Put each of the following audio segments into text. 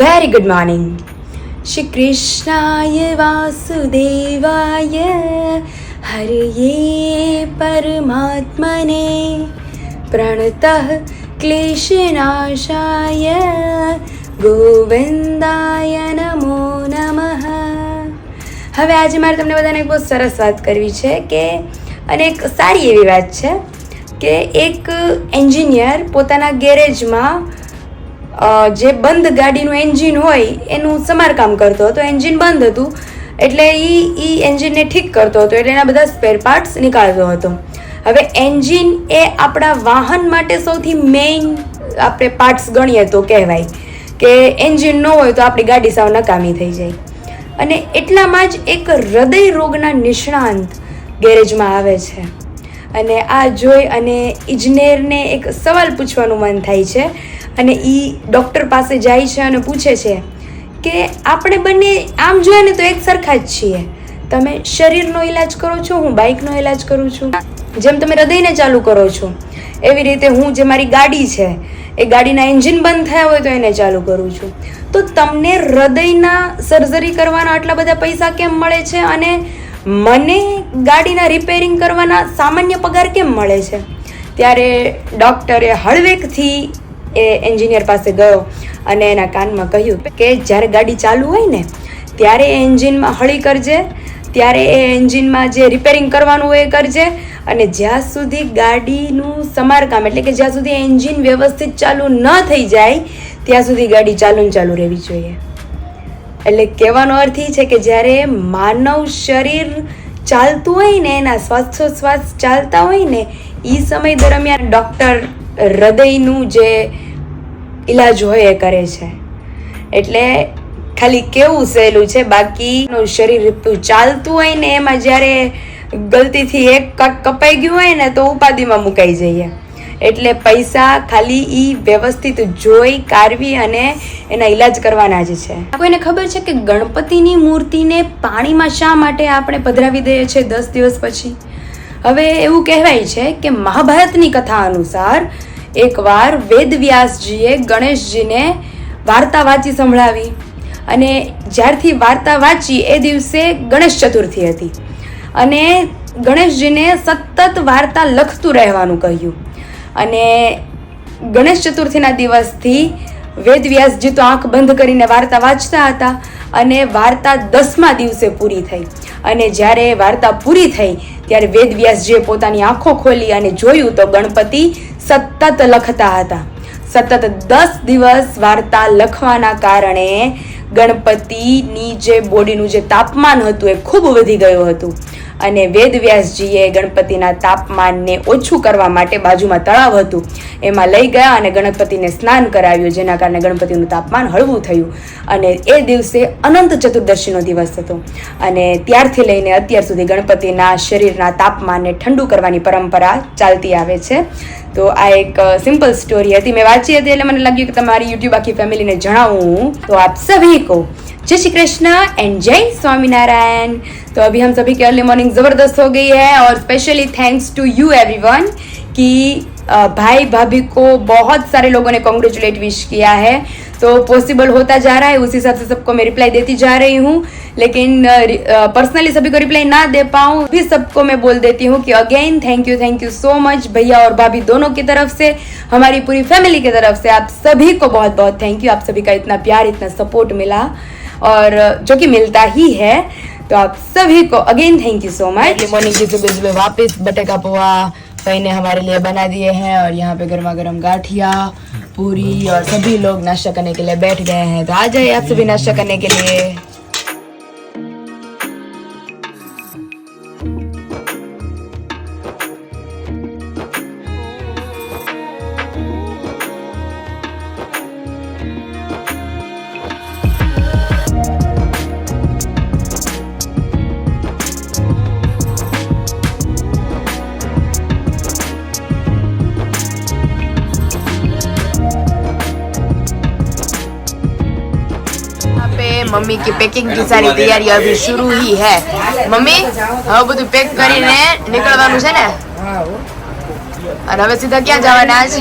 Very good morning. Shri Krishnaya Vasudevaya Hariye Paramatmane Pranatah Kleshanashaya Govindaya Namo Namaha. હવે આજે મારે તમને બધાને એક બહુ સરસ વાત કરવી છે કે અને એક સારી એવી વાત છે કે એક એન્જિનિયર પોતાના ગેરેજમાં જે બંધ ગાડીનું એન્જિન હોય એનું સમારકામ કરતો હતો. એન્જિન બંધ હતું એટલે એ એન્જિનને ઠીક કરતો હતો, એટલે એના બધા સ્પેર પાર્ટ્સ નીકાળતો હતો. હવે એન્જિન એ આપણા વાહન માટે સૌથી મેઇન આપણે પાર્ટ્સ ગણીએ તો કહેવાય કે એન્જિન ન હોય તો આપણી ગાડી સાવ નકામી થઈ જાય. અને એટલામાં જ એક હૃદય રોગના નિષ્ણાંત ગેરેજમાં આવે છે અને આ જોઈ અને ઇજનેરને એક સવાલ પૂછવાનું મન થાય છે અને એ ડૉક્ટર પાસે જાય છે અને પૂછે છે કે આપણે બંને આમ જોઈએ ને તો એક સરખા જ છીએ. તમે શરીરનો ઈલાજ કરો છો, હું બાઇકનો ઈલાજ કરું છું. જેમ તમે હૃદયને ચાલુ કરો છો એવી રીતે હું જે મારી ગાડી છે એ ગાડીના એન્જિન બંધ થયા હોય તો એને ચાલુ કરું છું. તો તમને હૃદયના સર્જરી કરવાના આટલા બધા પૈસા કેમ મળે છે અને મને ગાડીના રિપેરિંગ કરવાના સામાન્ય પગાર કેમ મળે છે? ત્યારે ડૉક્ટરે હળવેકથી એ એન્જિનિયર પાસે ગયો અને એના કાનમાં કહ્યું કે જ્યારે ગાડી ચાલુ હોય ને ત્યારે એ એન્જિનમાં હળી કરજે, ત્યારે એ એન્જિનમાં જે રિપેરિંગ કરવાનું હોય એ કરજે, અને જ્યાં સુધી ગાડીનું સમારકામ એટલે કે જ્યાં સુધી એન્જિન વ્યવસ્થિત ચાલુ ન થઈ જાય ત્યાં સુધી ગાડી ચાલુ રહેવી જોઈએ. એટલે કહેવાનો અર્થ એ છે કે જ્યારે માનવ શરીર ચાલતું હોય ને, એના શ્વાસોચ્છ્વાસ ચાલતા હોય ને, એ સમય દરમિયાન ડૉક્ટર હૃદયનું જે ઈલાજ હોય એ કરે છે. એટલે ખાલી કેવું સહેલું છે, બાકીનું શરીર ચાલતું હોય ને એમાં જ્યારે ગલતીથી એક કપાઈ ગયું હોય ને તો ઉપાધિમાં મુકાઈ જઈએ. એટલે પૈસા ખાલી એ વ્યવસ્થિત જોઈ કારવી અને એના ઈલાજ કરવાના જ છે. કોઈને ખબર છે કે ગણપતિની મૂર્તિને પાણીમાં શા માટે આપણે પધરાવી દઈએ છીએ 10 દિવસ પછી? હવે એવું કહેવાય છે કે મહાભારતની કથા અનુસાર એકવાર વેદવ્યાસજીએ ગણેશજીને વાર્તા વાંચી સંભળાવી અને જ્યારથી વાર્તા વાંચી એ દિવસે ગણેશ ચતુર્થી હતી અને ગણેશજીને સતત વાર્તા લખતું રહેવાનું કહ્યું. અને ગણેશ ચતુર્થીના દિવસથી વેદવ્યાસજી તો આંખ બંધ કરીને વાર્તા વાંચતા હતા અને વાર્તા 10મા દિવસે પૂરી થઈ. અને જ્યારે વાર્તા પૂરી થઈ ત્યારે વેદવ્યાસજીએ પોતાની આંખો ખોલી અને જોયું તો ગણપતિ સતત લખતા હતા. સતત 10 દિવસ વાર્તા લખવાના કારણે ગણપતિની જે બોડીનું જે તાપમાન હતું એ ખૂબ વધી ગયું હતું અને વેદવ્યાસજીએ ગણપતિના તાપમાનને ઓછું કરવા માટે બાજુમાં તળાવ હતું એમાં લઈ ગયા અને ગણપતિને સ્નાન કરાવ્યું, જેના કારણે ગણપતિનું તાપમાન હળવું થયું. અને એ દિવસે અનંત ચતુર્દશીનો દિવસ હતો અને ત્યારથી લઈને અત્યાર સુધી ગણપતિના શરીરના તાપમાનને ઠંડુ કરવાની પરંપરા ચાલતી આવે છે. તો આ એક સિंपल स्टोरी હતી, મેં વાંચી હતી એટલે મને લાગ્યું કે તમારી યુટ્યુબ આખી ફેમિલીને જણાવું. તો આપ સभी को जय श्री कृष्ण एंड जय स्वामीनारायण. तो अभी हम सभी की अर्ली मॉर्निंग ज़बरदस्त हो गई है और specially thanks to you everyone कि भाई भाभी को बहुत सारे लोगों ने कॉन्ग्रेचुलेट विश किया है. तो पॉसिबल होता जा रहा है, उस हिसाब से सबको मैं रिप्लाई देती जा रही हूँ. लेकिन पर्सनली सभी को रिप्लाई ना दे पाऊँ भी सबको मैं बोल देती हूँ कि again thank you so much भैया और भाभी दोनों की तरफ से, हमारी पूरी फैमिली की तरफ से आप सभी को बहुत बहुत थैंक यू. आप सभी का इतना प्यार, इतना सपोर्ट मिला और जो कि मिलता ही है. तो आप सभी को again thank you so much. Morning की सुबह वापस बटेका पोहा भाई ने हमारे लिए बना दिए हैं और यहाँ पे गर्मा गर्म गाठिया पूरी और सभी लोग नाश्ता करने के लिए बैठ गए हैं. तो आ जाइए आप सभी नाश्ता करने के लिए. मम्मी की पैकिंग की सारी तैयारी अभी शुरू ही है. मम्मी હવે બધું પેક કરીને નીકળવાનું છે ને? અને હવે સીધા ક્યાં જવાના આજ?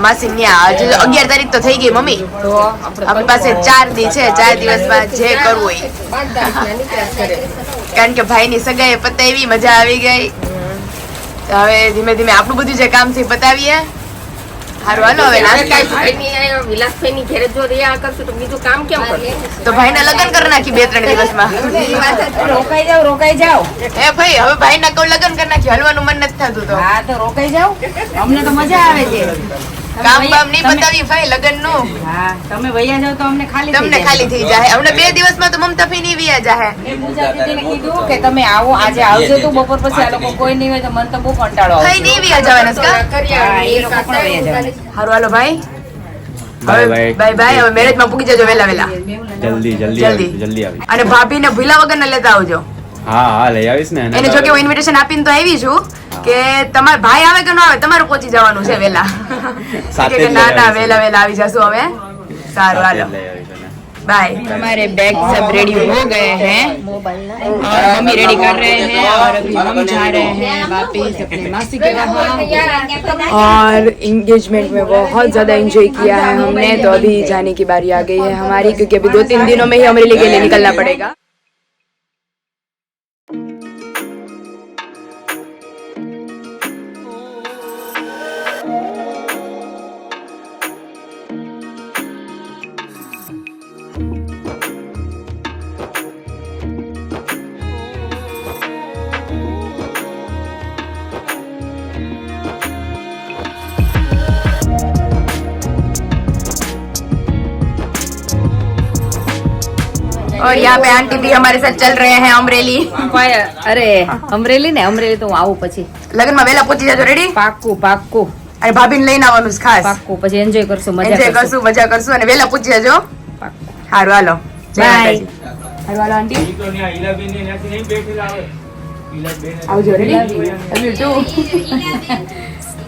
માસી ન્યા. હજુ 11 તારીખ તો થઈ ગઈ મમ્મી. આપણી પાસે 4 દી છે. 4 દિવસમાં જે કરવું હોય. કારણ કે ભાઈની સગાઈ પતાવી, મજા આવી ગઈ. હવે ધીમે ધીમે આપણું બધું જે કામ છે પતાવીએ. હારું હાલો હવે વિલાસભાઈની ઘરે જો રહ્યા કરશું તો બીજું કામ કેમ કરે? તો ભાઈના લગ્ન કરી નાખી 2-3 દિવસમાં. રોકાઈ જાઓ એ ભાઈ હવે ભાઈના કઉ લગ્ન કરી નાખી. હલવાનું મન નથી થતું તો. હા તો રોકાઈ જાઓ, અમને તો મજા આવે છે. કામ બામ નહીં પતાવી ભાઈ લગ્ન નું. હા તમે વૈયા જાવ તો અમને તમને ખાલી થઈ જાય. હમણાં 2 દિવસમાં તો મમતા ફઈ ની વિયા જાહે. મેં પૂજા દીદીને કીધું કે તમે આવો, આજે આવજો તો બપોર પછી. આ લોકો કોઈ નહીં હોય તો મને તો બહુ કંટાળો આવે. ફઈ ની વિયા જવાના છે કા? હા, એ લોકો પણ વૈયા જવાના. હારું હાલો ભાઈ. Bye bye. Bye bye. હવે મેરેજ માં પૂકી જજો વેલા વેલા. જલ્દી આવી. અને ભાભી ને ભૂલા વગર ના લેતા આવજો. હા લઈ આવીશ ને. એને જો કે હું ઇન્વિટેશન આપીને તો આવી છું કે તમારા ભાઈ આવે કે ન આવે તમારે પહોંચી જવાનું છે વેલા. કે ના ના વેલા વેલા આવી જશું હવે. સારું હાલો बाय. हमारे बैग सब रेडी हो गए हैं और मम्मी रेडी कर रहे हैं और अभी हम जा रहे हैं वापिस अपने मासी के वहाँ. और इंगेजमेंट में बहुत ज़्यादा एंजॉय किया है हमने, तो अभी जाने की बारी आ गई है हमारी, क्योंकि अभी 2-3 दिनों में ही अमरेली के लिए निकलना पड़ेगा. और यहाँ पे आंटी भी हमारे साथ चल रहे हैं अमरेली. અરે અમરેલી ને, અમરેલી તો હું આવું પછી. લગ્ન માં વેલા પહોંચી જજો. રેડી? પાક્કું પાક્કું. અને ભાભીને લઈને આવવાનું છે ખાસ. પાક્કું. પછી એન્જોય કરશું, એન્જોય કરશું, મજા કરશું અને વેલા પહોંચી જજો. હારું હાલો. બાય. હારું હાલો આંટી. આવજો. रेडी?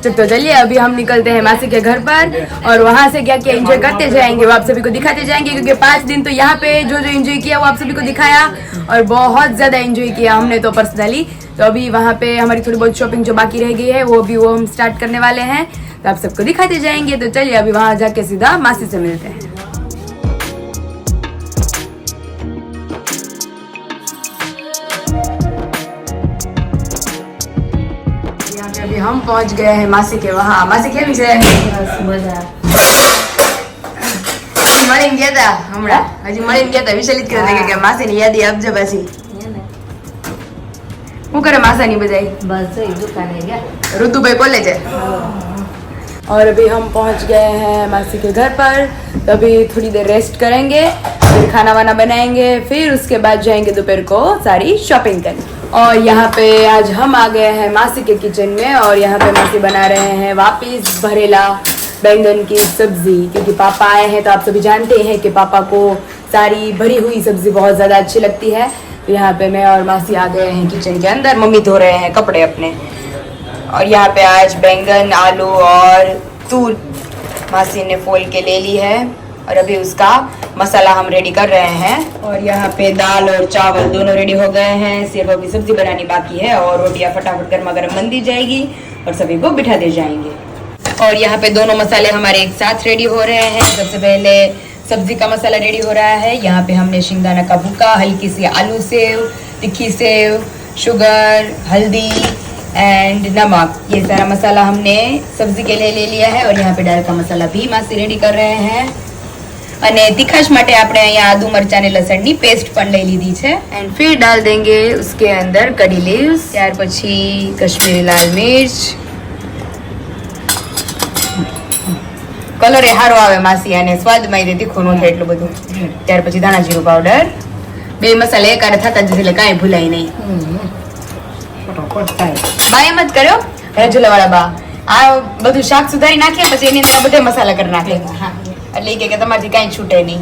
अभी तो चलिए अभी हम निकलते हैं मासी के घर पर और वहाँ से क्या क्या एंजॉय करते जाएंगे वो आप सभी को दिखाते जाएंगे, क्योंकि 5 दिन तो यहाँ पे जो जो एंजॉय किया वो आप सभी को दिखाया और बहुत ज़्यादा एंजॉय किया हमने तो पर्सनली. तो अभी वहाँ पे हमारी थोड़ी बहुत शॉपिंग जो बाकी रह गई है वो भी वो हम स्टार्ट करने वाले हैं, तो आप सबको दिखाते जाएंगे. तो चलिए अभी वहाँ जाके सीधा मासी से मिलते हैं. अभी हम पहुंच गए हैं मासी के वहाँ. मासी કેમ છે? મજા. હજી મળીને ગયા હતા હમણાં. હજી મળીને ગયા હતા. વિશાલિત કહેતા કે માસીની યાદી આપજો પાછી. શું કરે માસાની બજાઈ? બસ એ દુકાને ગયા. ऋतु भाई कॉलेज है. और अभी हम पहुंच गए हैं मासी के घर पर, तो अभी थोड़ी देर रेस्ट करेंगे, फिर खाना वाना बनाएंगे, फिर उसके बाद जाएंगे दोपहर को सारी शॉपिंग करने. और यहाँ पे आज हम आ गए हैं मासी के किचन में और यहाँ पे मासी बना रहे हैं वापिस भरेला बैंगन की सब्जी, क्योंकि पापा आए हैं तो आप सभी जानते हैं कि पापा को सारी भरी हुई सब्जी बहुत ज़्यादा अच्छी लगती है. तो यहाँ पे मैं और मासी आ गए हैं किचन के अंदर. मम्मी धो रहे हैं कपड़े अपने और यहाँ पे आज बैंगन, आलू और तूर मासी ने फोल के ले ली है और अभी उसका मसाला हम रेडी कर रहे हैं. और यहाँ पे दाल और चावल दोनों रेडी हो गए हैं, सिर्फ अभी सब्जी बनानी बाकी है और रोटियाँ फटाफट गर्मा गर्म बन दी जाएगी और सभी को बिठा दे जाएंगे. और यहाँ पे दोनों मसाले हमारे एक साथ रेडी हो रहे हैं. सबसे पहले सब्जी का मसाला रेडी हो रहा है. यहाँ पे हमने शिंगदाना का भूका, हल्की सी आलू सेव, तिखी सेव, शुगर, हल्दी एंड नमक, ये सारा मसाला हमने सब्जी के लिए ले लिया है. और यहाँ पे दाल का मसाला भी मासी रेडी कर रहे हैं. અને તીખાશ માટે આપણે અહીંયા આદુ મરચાં અને લસણની પેસ્ટ પણ લઈ લીધી છે. એન્ડ फिर डाल देंगे उसके अंदर कड़ी लीव्स, ત્યાર પછી કશ્મીરી લાલ મિર્ચ. કલર એ સારો આવે માસી અને સ્વાદમાં એ તીખું ન થાય એટલું બધું. ત્યાર પછી ધાણા જીરું પાવડર. બે મસાલા એકારે થતા જ એટલે કાંઈ ભૂલાય નહીં. ફટાફટ થાય. બા એમ જ કર્યો રજુલાવાળા બા. આ બધું શાક સુધારી નાખીએ પછી એની અંદર બધે મસાલા કરી નાખે. એટલે કે તમારથી કાંઈ છૂટે નહીં.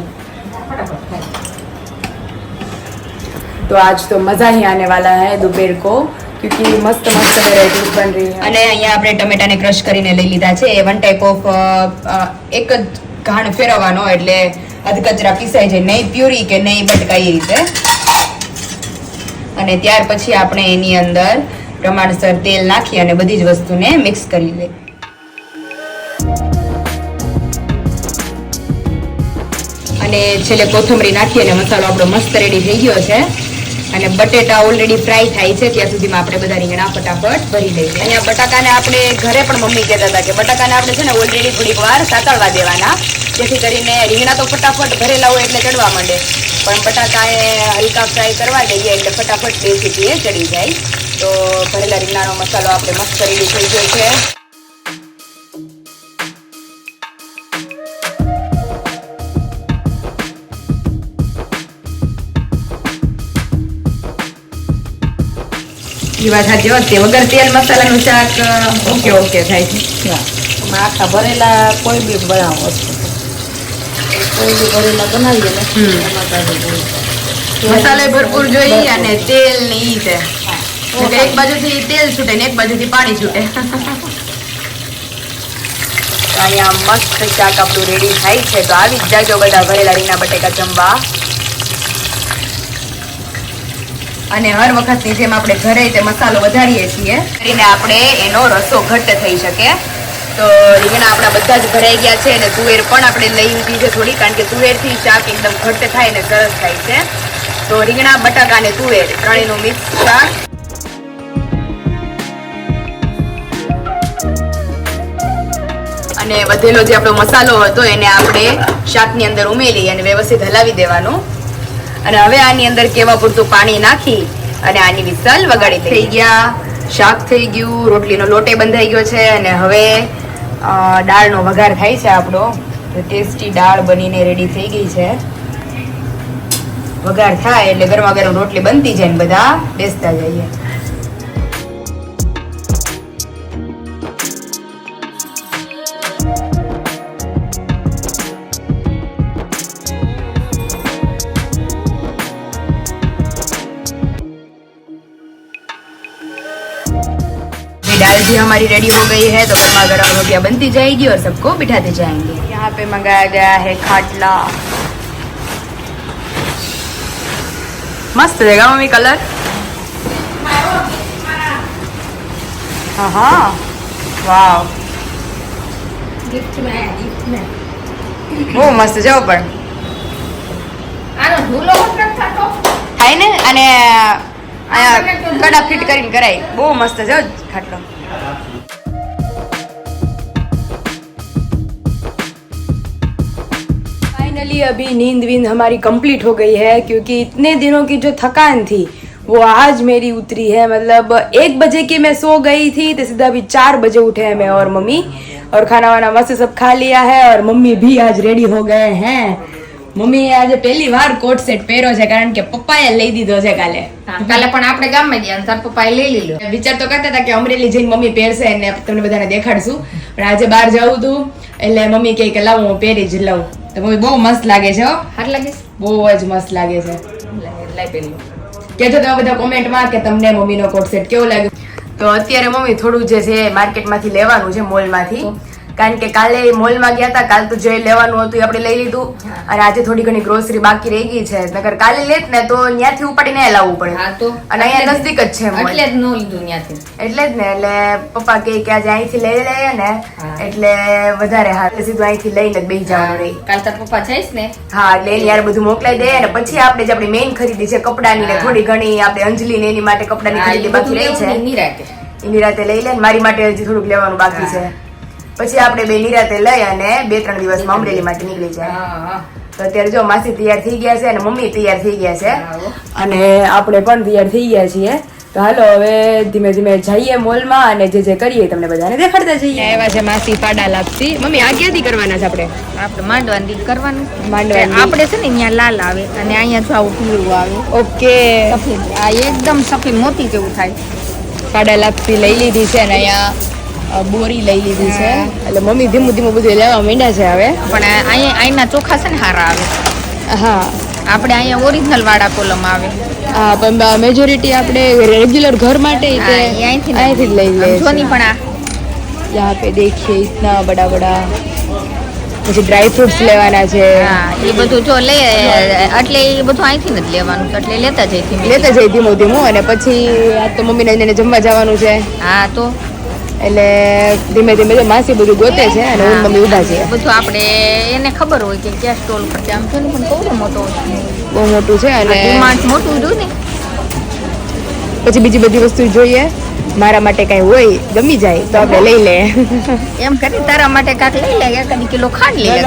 तो आज तो मजा ही आने वाला है दोपहर को, क्योंकि मस्त मस्त वेराइटीज बन रही है. અને અહીંયા આપણે ટમેટાને ક્રશ કરીને લઈ લીધા છે. એ વન ટાઈપ ઓફ એક જ ઘાણ ફેરવવાનો એટલે અધકચરા પીસાઈ જાય, નહીં પ્યુરી કે નહીં બટકા એ રીતે. અને ત્યાર પછી આપણે એની અંદર પ્રમાણસર તેલ નાખી અને બધી જ વસ્તુને મિક્સ કરી લે. અને છેલ્લે કોથમરી નાખી અને મસાલો આપણો મસ્ત રેડી થઈ ગયો છે. અને બટેટા ઓલરેડી ફ્રાય થાય છે ત્યાં સુધીમાં આપણે બધા રીંગણા ફટાફટ ભરી દઈએ. અહીંયા બટાકાને આપણે ઘરે પણ મમ્મી કહેતા હતા કે બટાકાને આપણે છે ને ઓલરેડી થોડીક વાર સાતળવા દેવાના, જેથી કરીને રીંગણા તો ફટાફટ ભરેલા હોય એટલે ચડવા માંડે, પણ બટાકા એ હલકા ફ્રાય કરવા દઈએ એટલે ફટાફટ રેસીપી ચડી જાય. તો ભરેલા રીંગણાનો મસાલો આપણે મસ્ત રેડી થઈ ગયો છે. એ વાત સાચી હોત, વગર તેલ મસાલાનું શાક ઓકે થાય છે. આખા ભરેલા કોઈ બી બનાવો કોઈ બી ભરેલા બનાવીએ ને મસાલો ભરપૂર જોઈએ અને તેલ ને ઈ છે. એક બાજુથી તેલ છૂટે ને એક બાજુથી પાણી છૂટે. અહીંયા મસ્ત શાક આપણું રેડી થાય છે. તો આવી જ જાજો બધા ભરેલા રીંગણા બટેકા જમવા. અને હર વખતની જેમ આપણે ઘરે તે મસાલો વધારીએ છીએ કરીને આપણે એનો રસો ઘટ્ટ થઈ શકે. તો રીંગણા આપણા બધા જ ભરાઈ ગયા છે અને તુવેર પણ આપણે લઈ લીધી છે થોડી, કારણ કે તુવેરથી શાક એકદમ ઘટ્ટ થાય અને સરસ થાય છે. તો રીંગણા બટાકા અને તુવેર ત્રણેયનું મિક્સ શાક. અને વધેલો જે આપણો મસાલો હતો એને આપણે શાકની અંદર ઉમેરી અને વ્યવસ્થિત હલાવી દેવાનું. અને હવે આની અંદર કેવા પૂરતું પાણી નાખી અને આની વિસલ વગાડી થઈ ગયા. શાક થઈ ગયું, રોટલીનો લોટે બંધાઈ ગયો છે અને હવે દાળનો વઘાર થાય છે આપણો. ટેસ્ટી દાળ બનીને રેડી થઈ ગઈ છે. વઘાર થાય એટલે ગરમા ગરમ રોટલી બનતી જાય ને બધા બેસતા જઈએ. दाल भी हमारी रेडी हो गई है. तो गर्मा गर्म रोटियां बनती जाएगी और सबको बिठाते जाएंगे. यहाँ पे मंगाया गया है खाटला. मस्त रहेगा मम्मी कलर. हाँ हाँ वाव બહુ મસ્ત છે પણ થાય ને. અને અહીંયા કડા ફિટ કરીને કરાય. બહુ મસ્ત છે ખાટલો. फाइनली अभी नींद वींद हमारी कंप्लीट हो गई है, क्योंकि इतने दिनों की जो थकान थी वो आज मेरी उतरी है. मतलब 1 बजे की मैं सो गई थी तो सीधा अभी 4 बजे उठे हैं मैं और मम्मी, और खाना वाना मस्त सब खा लिया है. और मम्मी भी आज रेडी हो गए हैं. મમ્મીએ આજે પહેલી વાર કોટ સેટ પહેર્યો છે, કારણ કે પપ્પાએ લઈ દીધો છે કાલે. કાલે પણ આપણે ગામમાં ગયા તાર પપ્પાએ લઈ લીધો. વિચાર તો કરતા હતા કે અમરેલી જઈને મમ્મી પહેરશે અને તમને બધાને દેખાડશું, પણ આજે બહાર જવું હતું એટલે મમ્મી કહે કે લાવું હું પહેરી જ લઉં. તો મમ્મી બહુ મસ્ત લાગે છે. હાર લાગે બહુ જ મસ્ત લાગે છે. લઈ પહેરી કહેજો તમે બધા કોમેન્ટમાં કે તમને મમ્મીનો કોટ સેટ કેવો લાગ્યો. તો અત્યારે મમ્મી થોડું જે છે માર્કેટમાંથી લેવાનું છે, મોલમાંથી, કારણ કે કાલે મોલમાં ગયા હતા. કાલ તો જે લેવાનું હતું એ આપણે લઈ લીધું અને આજે થોડી ઘણી ગ્રોસરી બાકી રહી ગઈ છે. નકર કાલે લેત ને તો ત્યાંથી ઉપાડીને લાવવું પડે. અને અહીંયા નજદીક જ છે મોલ, એટલે જ ન લીધું ત્યાંથી. એટલે જ ને. એટલે પપ્પા કહે કે આજે અહીંથી લઈ લઈએ ને એટલે વધારે હા, સીધું અહીંથી લઈને જ બેસી જવાનું રહી. કાલ તાર પપ્પા જઈશ ને હા, એટલે એની યાર બધું મોકલાઈ દે અને પછી આપણે જે આપણી મેઇન ખરીદી છે કપડાની ને થોડી ઘણી આપણે અંજલિ ને એની માટે કપડાની ખરીદી બાકી રહી છે એની રાતે લઈ લે. મારી માટે હજી થોડુંક લેવાનું બાકી છે. પછી આપણે બે નિરાતે લઈ અને 2-3 દિવસમાં અમરેલી માટે નીકળી જાય. તો અત્યારે જો માસી તૈયાર થઈ ગયા છે અને મમ્મી તૈયાર થઈ ગયા છે અને આપણે પણ તૈયાર થઈ ગયા છીએ. તો હાલો હવે ધીમે ધીમે જઈએ મોલમાં અને જે કરીએ તમને બધાને દેખાડતા જઈએ. એવા છે માસી પાડા લાપસી. મમ્મી આ ક્યાંથી કરવાના છે આપણે? આપણે માંડવાની કરવાનું. માંડવાની આપણે છે ને અહીંયા લાલ આવે અને અહીંયા જો આવું પીળું આવે. ઓકે, સફેદ. આ એકદમ સફેદ મોતી જેવું થાય. પાડા લાપસી લઈ લીધી છે અને અહીંયા બોરી લઈ લીધી છે. એટલે મમ્મી ધીમું ધીમું બધું લેવા માંડ્યા છે હવે. પણ અહીંના ચોખા છે ને સારા આવે. હા, આપણે અહીંયા ઓરિજિનલ વાળા કોલમ આવે. હા, પણ મેજોરિટી આપણે રેગ્યુલર ઘર માટે અહીંથી જ લઈ લે. જોની પણ આ यहाँ पे देखिए इतना बड़ा बड़ा પછી ડ્રાય ફ્રૂટ્સ લેવાના છે. હા એ બધું જો લે એટલે એ બધું અહીંથી નથી લેવાનું એટલે લેતા જઈથી લેતા જઈ ધીમું ધીમું. અને પછી આજ તો મમ્મીને એને જમવા જવાનું છે હા તો એટલે ધીમે ધીમે જો માસી બધું ગોતે છે અને હું મમ્મી ઊભા છીએ. બધું આપણે એને ખબર હોય કે ક્યાં સ્ટોલ પર આમ છે ને પણ બહુ મોટો બહુ મોટું છે અને ડિમાન્ડ મોટું જોયું ને પછી બીજી બધી વસ્તુ જોઈએ. મારા માટે કઈ હોય ગમી જાય તો આપણે લઈ લે. એમ કરી તારા માટે કાંક લઈ લે 1 કિલો ખાંડ લઈ લે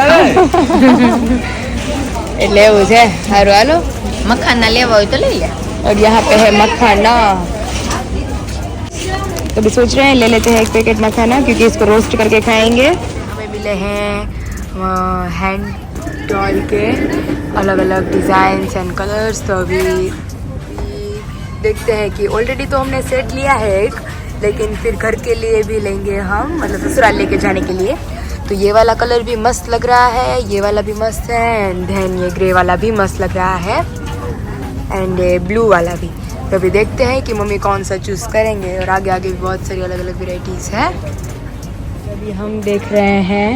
એટલે એવું છે. સારું હાલો. મખાના લેવા હોય તો લઈ લે. और यहाँ पे है मखाना तो भी सोच रहे हैं ले लेते हैं 1 पैकेट मखाना क्योंकि इसको रोस्ट करके खाएंगे. हमें मिले हैं हैंड टॉय के अलग अलग डिज़ाइंस एंड कलर्स. तो अभी देखते हैं कि ऑलरेडी तो हमने सेट लिया है एक, लेकिन फिर घर के लिए भी लेंगे हम, मतलब ससुराल लेके जाने के लिए. तो ये वाला कलर भी मस्त लग रहा है, ये वाला भी मस्त है एंड देन ये ग्रे वाला भी मस्त लग रहा है एंड ब्लू वाला भी. तो अभी देखते हैं कि मम्मी कौन सा चूज़ करेंगे. और आगे आगे भी बहुत सारी अलग अलग वेराइटीज़ है. अभी हम देख रहे हैं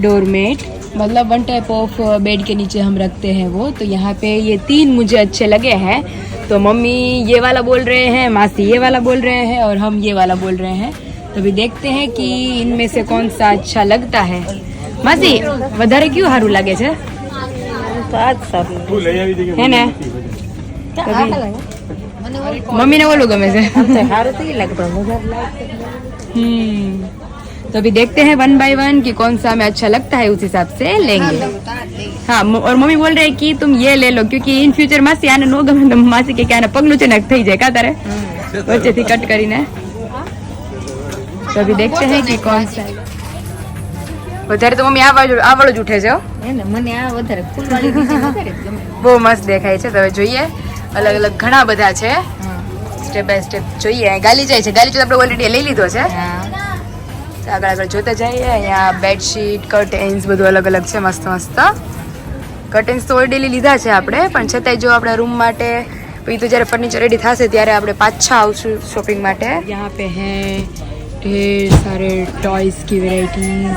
डोरमेट, मतलब 1 टाइप ऑफ बेड के नीचे हम रखते हैं वो. तो यहाँ पे ये 3 मुझे अच्छे लगे हैं. तो मम्मी ये वाला बोल रहे हैं, मासी ये वाला बोल रहे हैं और हम ये वाला बोल रहे हैं. तो अभी देखते हैं कि इनमें से कौन सा अच्छा लगता है. मासी વધારે ક્યું સારું લાગે છે? હે ને मम्मी ने बोलो गमे से. तो अभी देखते हैं 1 बाय 1 कि कौन सा हमें अच्छा लगता है, उस हिसाब से लेंगे. हाँ और मम्मी बोल रहे हैं कि तुम ये ले लो क्योंकि इन फ्यूचर मासी आने नो गमे तो मासी के क्या पगलू છે ને થઈ જાય કા તારે વચ્ચેથી કટ કરીને. तो अभी देखते हैं कि कौन सा વધારે તો મમ્મી આ વાળું જ ઉઠે છે. મને આ વધારે ફૂલવાળી ડિઝાઇન વધારે ગમે. બહુ મસ્ત દેખાય છે. તો હવે જોઈએ અલગ અલગ ઘણા બધા છે. સ્ટેપ બાય સ્ટેપ જોઈએ. ગાલી જાય છે. ગાલી તો આપણે ઓલરેડી લઈ લીધો છે. આગળ આગળ જોતા જઈએ. અહીંયા બેડશીટ કર્ટેન્સ બધું અલગ અલગ છે. મસ્ત મસ્ત કર્ટેન્સ તો ઓલરેડી લીધા છે આપણે, પણ છતાંય જો આપણા રૂમ માટે પછી તો જ્યારે ફર્નિચર રેડી થશે ત્યારે આપણે પાછા આવશું શોપિંગ માટે. यहाँ पे हैं ढेर सारे टॉयज की वेराइटीज,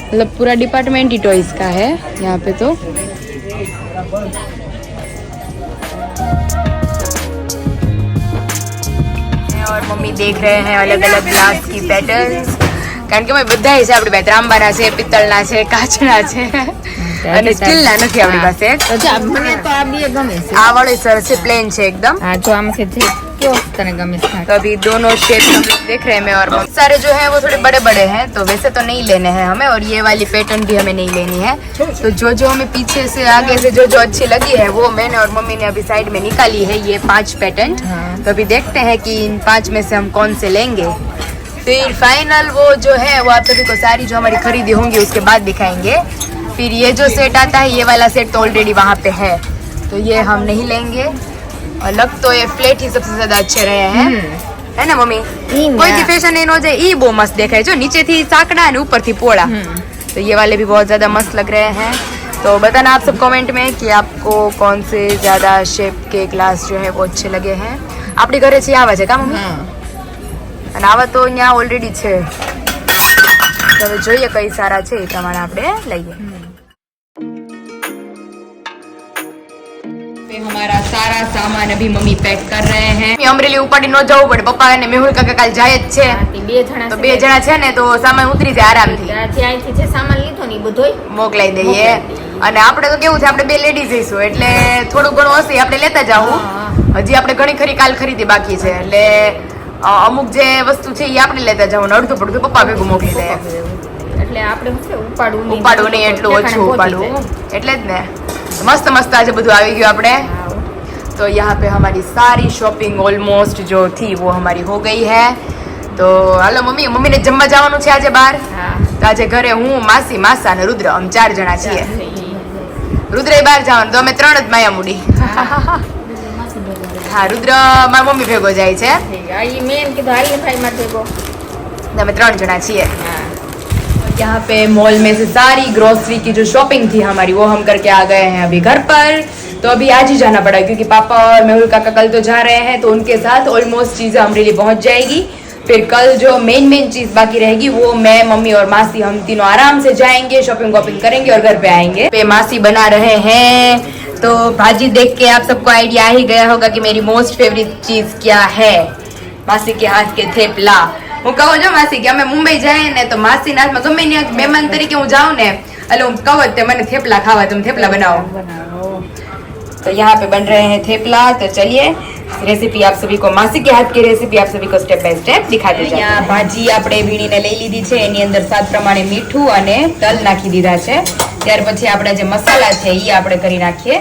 मतलब पूरा डिपार्टमेंट ही टॉयज का है यहाँ पे. तो और मम्मी देख रहे हैं अलग अलग ग्लास की पैटर्न्स. કારણ કે બધા છે આપણી પાસે, ત્રાંબાના છે, પિત્તળના છે, કાચના છે અને સ્ટીલના નથી આપણી પાસે. મને તો આ બે ગમે છે. આ વાળો સરસ છે, પ્લેન છે एकदम. हाँ जो आमसे क्यों तने गमे था. तो अभी दोनों शेप हम देख रहे हैं. मैं और बहुत सारे जो हैं वो थोड़े बड़े बड़े हैं, तो वैसे तो नहीं लेने हैं हमें. और ये वाली पैटर्न भी हमें नहीं लेनी है. तो जो हमें पीछे से आगे से जो अच्छी लगी है वो मैंने और मम्मी ने अभी साइड में निकाली है. ये 5 पैटर्न. तो अभी देखते हैं कि इन 5 में से हम कौन से लेंगे. फिर फाइनल वो जो है वो आप सभी को सारी जो हमारी खरीदी होंगी उसके बाद दिखाएंगे. फिर ये जो सेट आता है ये वाला सेट तो ऑलरेडी वहाँ पे है, तो ये हम नहीं लेंगे. और लग तो ये फ्लेट ही सबसे ज्यादा अच्छे रहे हैं, है ना मम्मी? कोई भी फैशन नहीं हो जाए. ये बहुत मस्त देखा है जो नीचे थी साकड़ा है ऊपर थी पोड़ा. तो ये वाले भी बहुत ज्यादा मस्त लग रहे हैं. तो बताना आप सब कमेंट में कि आपको कौन से ज्यादा शेप के ग्लास जो है वो अच्छे लगे हैं. આપણી ઘરે છે આવા છે કા મમ્મી? અને આવા તો અહીંયા ઓલરેડી છે. તો હવે જોઈએ કઈ સારા છે એ પ્રમાણે આપણે લઈએ. हमारा सारा सामान अभी मम्मी पैक कर रहे हैं. अमरेली उपाड़ी न जाવું પડે. પપ્પા અને મેહુલ કાકા કાલ જાય જ છે. તો 2 જણા છે ને તો સામાન ઉતરી જાય આરામથી. ત્યાંથી જે સામાન લીધો ને બધોય મોકલાઈ દઈએ. અને આપણે તો કેવું છે આપણે 2 લેડીઝ જઈશું એટલે થોડું ઘણું હશે આપણે લેતા જાવું. હજી આપણે ઘણી ખરી કાલ ખરીદી બાકી છે એટલે અમુક જે વસ્તુ છે એ આપણે લેતા જવાનું. અડધું પડધું પપ્પા ભેગું મોકલી દે. એટલે આપણે ઉપાડવું નહીં એટલું ઓછું ઉપાડવું એટલે જ ને. मस्त मस्त आज બધું આવી ગયું આપણે. तो यहाँ पे हमारी सारी शॉपिंग ऑलमोस्ट जो थी वो हमारी हो गई है. तो હાલો મમ્મી ને જમવા જવાનું છે આજે બહાર. તો આજે ઘરે હું, માસી, માસા અને રુદ્ર અમે 4 જણા છીએ. રુદ્ર બહાર જવાનું તો અમે 3 જ માયા મૂડી. हाँ रुद्र मारी मम्मी भेगो जाए छे. અમે 3 જણા છીએ. यहाँ पे मॉल में से सारी ग्रोसरी की जो शॉपिंग थी हमारी वो हम करके आ गए हैं अभी घर पर. तो अभी आज ही जाना पड़ा क्योंकि पापा और मेहुल काका कल तो जा रहे हैं, तो उनके साथ ऑलमोस्ट चीज़ें अमरेली पहुंच जाएगी. फिर कल जो मेन चीज बाकी रहेगी वो मैं मम्मी और मासी हम तीनों आराम से जाएंगे, शॉपिंग वॉपिंग करेंगे और घर पे आएंगे। पे मासी बना रहे हैं तो भाजी देख के आप सबको आइडिया आ ही गया होगा कि मेरी मोस्ट फेवरेट चीज क्या है। मासी के हाथ के थेपला। હું કહું છું માસી કે અમે મુંબઈ જાય ને તો માસીના હાથમાં ગમે ત્યાં મહેમાન તરીકે હું જાઉં ને એટલે હું કહું જ મને થેપલા ખાવા, तुम थेपला बनाओ। तो यहाँ पे बन रहे हैं थेपला। तो चलिए रेसिपी आप सभी को, मासी के हाथ की रेसिपी आप सभी को स्टेप बाय स्टेप दिखाते जाएं। यहाँ भाजी આપણે વીણીને લઈ લીધી છે, એની અંદર સ્વાદ પ્રમાણે મીઠું અને તલ નાખી દીધા છે। ત્યાર પછી આપણે જે મસાલા છે એ આપણે કરી નાખીએ,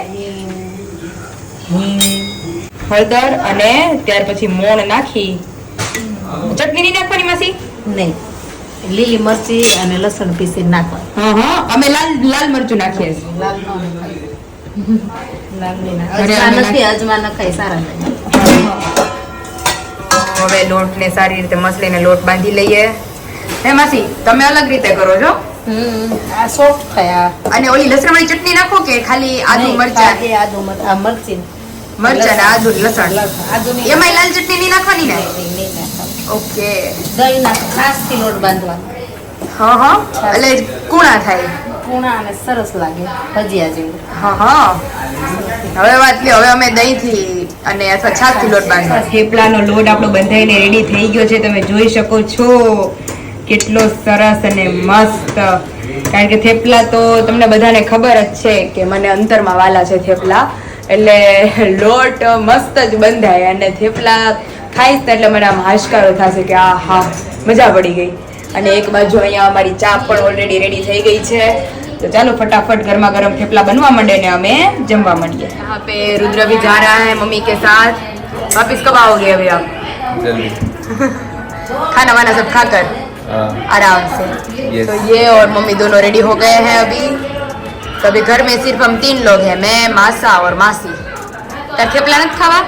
હળદર અને ત્યાર પછી મોણ નાખી। ચટણી નહીં નાખવાની માસી? નહીં, લીલી મરચી અને લસણ પીસી નાખવા। હા હા, અમે લાલ મરચું નાખીએ છીએ। લાલ ન નખાય, લાલ નહીં અરે, અજમા અમે નથી, અજમા નખાય સારા લાગે। હવે લોટને સારી રીતે મસળીને લોટ બાંધી લઈએ। હે માસી તમે અલગ રીતે કરો છો આ સોફ્ટ થાય। અને ઓલી લસણવાળી ચટણી નાખો કે ખાલી આદુ મરચા? આદુ આ મરચી મરચા ને આદુ લસણ, આદુ નહીં, એમાં લાલ ચટણી નહીં નાખવાની ને? નહીં નાખવાનું। ઓકે, દહીં નાખ, ખાસથી લોટ બાંધવાનો, હા હા, એટલે કુણા થાય। પૂણા અને સરસ લાગે ભજીયા જેવું। હા હા, હવે વાત લ્યો, હવે અમે દહીંથી અને અથવા છાશથી લોટ બાંધવા। થેપલાનો લોટ આપણો બંધાઈને રેડી થઈ ગયો છે, તમે જોઈ શકો છો કેટલો સરસ અને મસ્ત। કારણ કે થેપલા તો તમને બધાને ખબર જ છે કે મને અંતરમાં વાલા છે થેપલા, એટલે લોટ મસ્ત જ બંધાય અને થેપલા ખાઈશ ને એટલે મને આમ હાશકારો થશે કે આ હા મજા પડી ગઈ। અને એક બાજુ અહીંયા અમારી ચા પણ ઓલરેડી રેડી થઈ ગઈ છે। तो चलो फटाफट गर्मा गर्म थेपला बनवा मंडे ने हमें जमवा मंडिए। यहाँ पे रुद्र भी जा रहा है मम्मी के साथ। वापिस कब आओगे अभी आप? जल्दी। खाना वाना सब खाकर आराम से। Yes. तो ये और मम्मी दोनों रेडी हो गए हैं अभी। तो अभी घर में सिर्फ हम 3 लोग हैं, मैं, मासा और मासी। क्या थेपला नहीं खावा?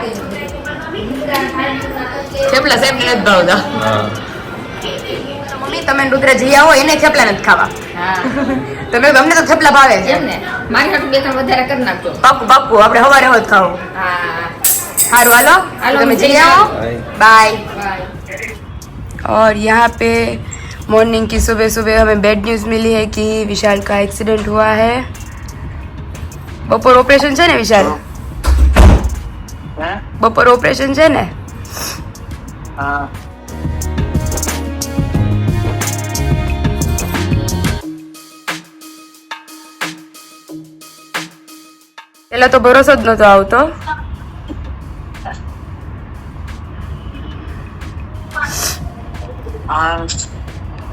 थेपला साहब ने नहीं भावता। मम्मी तमे रुद्र जी आओ, એને થેપલા નથી ખાવા। હા, તમે અમને તો થેપલા ભાવે છે। એમ ને મારી હાટુ બે ત્રણ વધારે કરી નાખજો। પાક્કું પાક્કું, આપણે હવારે હોત ખાવું। હા, हारो हालो, તમે જઈ आओ, बाय। और यहाँ पे मॉर्निंग की सुबह सुबह हमें बैड न्यूज़ मिली है कि विशाल का एक्सीडेंट हुआ है। बपोर ऑपरेशन है ना विशाल? बपोर ऑपरेशन है ना? પેલા તો ભરોસો જ નતો આવતો।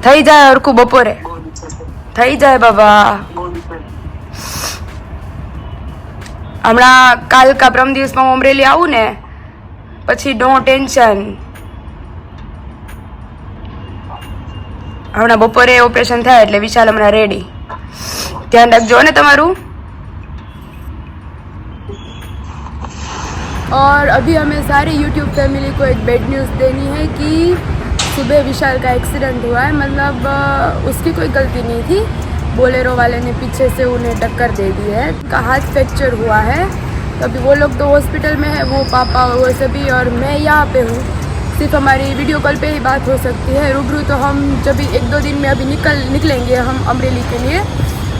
થઈ જાય હરકું, બપોરે થઈ જાય બાબા। હમણાં કાલ કા પ્રમ દિવસમાં હું અમરેલી આવું ને પછી નો ટેન્શન। હમણાં બપોરે ઓપરેશન થાય એટલે વિશાલ હમણાં રેડી। ધ્યાન રાખજો ને તમારું। और अभी हमें सारी YouTube फैमिली को एक बैड न्यूज़ देनी है कि सुबह विशाल का एक्सीडेंट हुआ है। मतलब उसकी कोई गलती नहीं थी, बोलेरो वाले ने पीछे से उन्हें टक्कर दे दी है। उनका हाथ फ्रैक्चर हुआ है। तो अभी वो लोग तो हॉस्पिटल में है, वो पापा और वो सभी, और मैं यहाँ पे हूँ। सिर्फ हमारी वीडियो कॉल पे ही बात हो सकती है। रूबरू तो हम जब 1-2 दिन में अभी निकलेंगे हम अमरेली के लिए,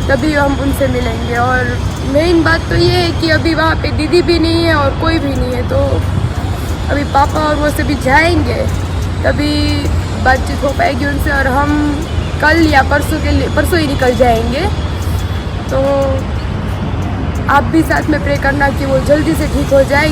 तभी हम उनसे मिलेंगे। और मेन बात तो ये है कि अभी वहाँ पे दीदी भी नहीं है और कोई भी नहीं है, तो अभी पापा और वो सभी जाएंगे तभी बातचीत हो पाएगी उनसे। और हम कल या परसों ही निकल जाएंगे। तो आप भी साथ में प्रे करना कि वो जल्दी से ठीक हो जाए।